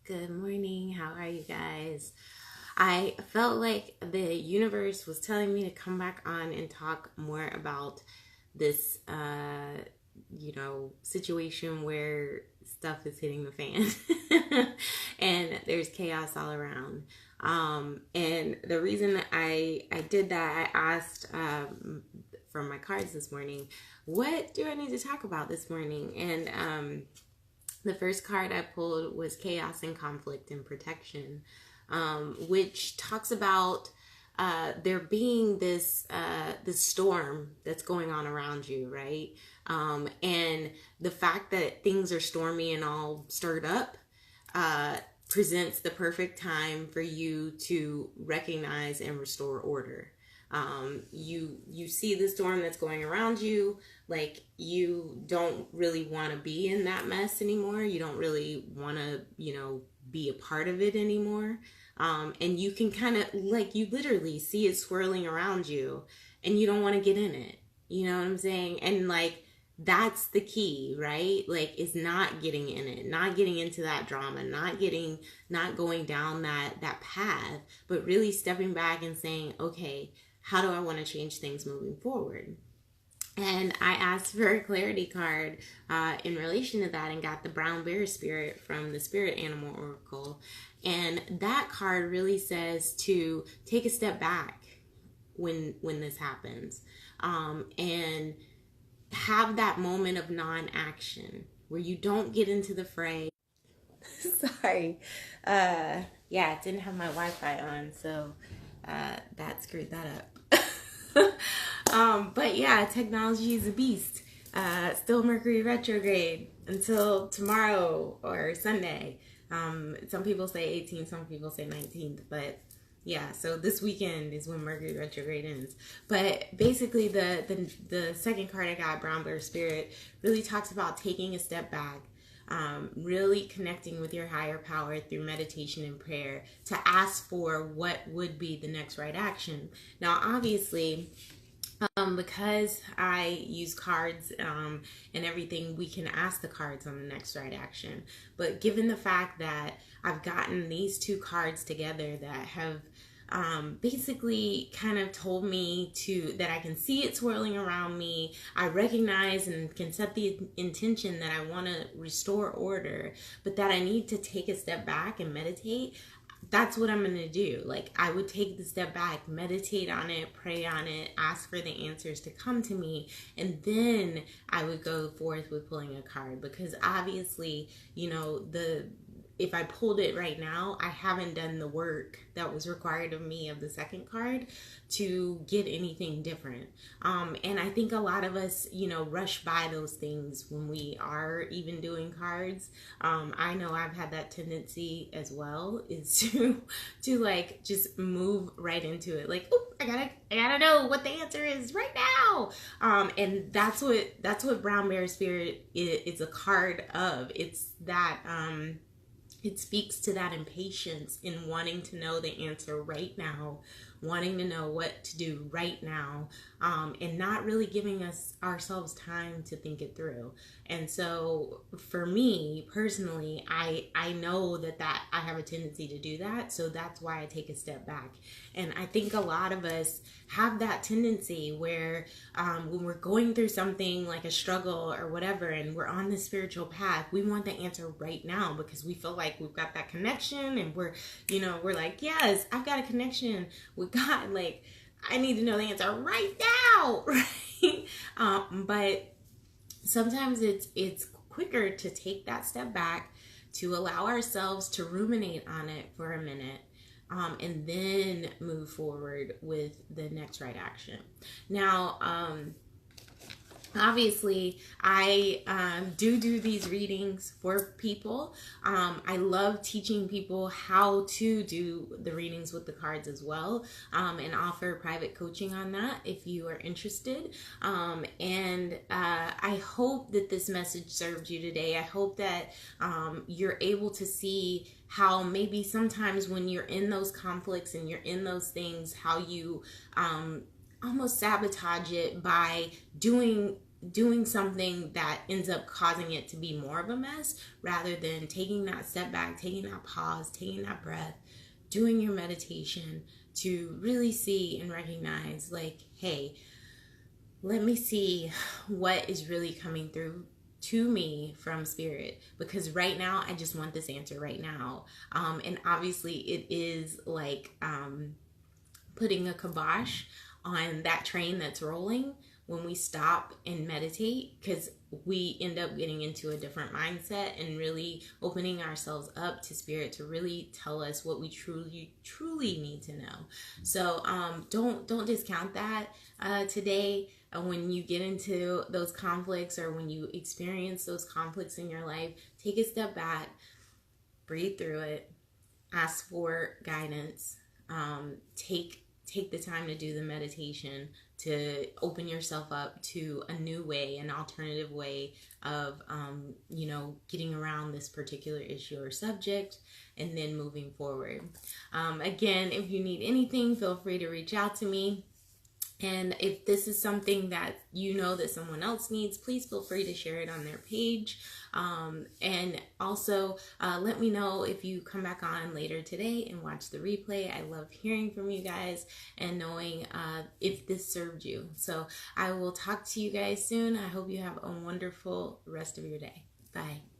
Good morning. How are you guys? I felt like the universe was telling me to come back on and talk more about this, situation where stuff is hitting the fan and there's chaos all around. And the reason that I did that, I asked from my cards this morning, what do I need to talk about this morning? And the first card I pulled was Chaos and Conflict and Protection, which talks about there being this storm that's going on around you, right? And the fact that things are stormy and all stirred up presents the perfect time for you to recognize and restore order. You see the storm that's going around you, like you don't really want to be in that mess anymore. You don't really want to, be a part of it anymore. And you can kind of like, you literally see it swirling around you and you don't want to get in it. You know what I'm saying? And like, that's the key, right? Like, is not getting in it, not getting into that drama, not going down that path, but really stepping back and saying, okay, how do I want to change things moving forward? And I asked for a clarity card in relation to that and got the brown bear spirit from the spirit animal oracle. And that card really says to take a step back when this happens, and have that moment of non-action where you don't get into the fray. Sorry. Yeah, it didn't have my Wi-Fi on, so that screwed that up. But yeah, technology is a beast. Still Mercury retrograde until tomorrow or Sunday. Some people say 18th, some people say 19th, but yeah, so this weekend is when Mercury retrograde ends. But basically the second card I got, Brown Bear Spirit, really talks about taking a step back, really connecting with your higher power through meditation and prayer to ask for what would be the next right action. Now, obviously, because I use cards and everything, we can ask the cards on the next right action. But given the fact that I've gotten these two cards together that have basically kind of told me that I can see it swirling around me. I recognize and can set the intention that I want to restore order, but that I need to take a step back and meditate. That's what I'm going to do. Like, I would take the step back, meditate on it, pray on it, ask for the answers to come to me, and then I would go forth with pulling a card, because obviously, if I pulled it right now, I haven't done the work that was required of me of the second card to get anything different. And I think a lot of us, rush by those things when we are even doing cards. I know I've had that tendency as well, is to like just move right into it. Like, oh, I gotta know what the answer is right now. And that's what Brown Bear Spirit is a card of. It's that, it speaks to that impatience in wanting to know the answer right now, wanting to know what to do right now, and not really giving ourselves time to think it through. And so for me personally, I know that I have a tendency to do that. So that's why I take a step back. And I think a lot of us have that tendency where when we're going through something like a struggle or whatever, and we're on the spiritual path, we want the answer right now because we feel like we've got that connection, and we're like, yes, I've got a connection with God. Like, I need to know the answer right now, right? But sometimes it's quicker to take that step back, to allow ourselves to ruminate on it for a minute, and then move forward with the next right action. Now, obviously, I do these readings for people. I love teaching people how to do the readings with the cards as well, and offer private coaching on that if you are interested. And I hope that this message served you today. I hope that you're able to see how maybe sometimes when you're in those conflicts and you're in those things, how you almost sabotage it by doing doing something that ends up causing it to be more of a mess, rather than taking that step back, taking that pause, taking that breath, doing your meditation to really see and recognize, like, hey, let me see what is really coming through to me from spirit, because right now I just want this answer right now. And obviously it is like putting a kibosh on that train that's rolling when we stop and meditate, because we end up getting into a different mindset and really opening ourselves up to spirit to really tell us what we truly need to know. So don't discount that today. When you get into those conflicts, or when you experience those conflicts in your life, take a step back, breathe through it, ask for guidance, take the time to do the meditation, to open yourself up to a new way, an alternative way of, getting around this particular issue or subject, and then moving forward. Again, if you need anything, feel free to reach out to me. And if this is something that you know that someone else needs, please feel free to share it on their page. And also let me know if you come back on later today and watch the replay. I love hearing from you guys and knowing if this served you. So I will talk to you guys soon. I hope you have a wonderful rest of your day. Bye.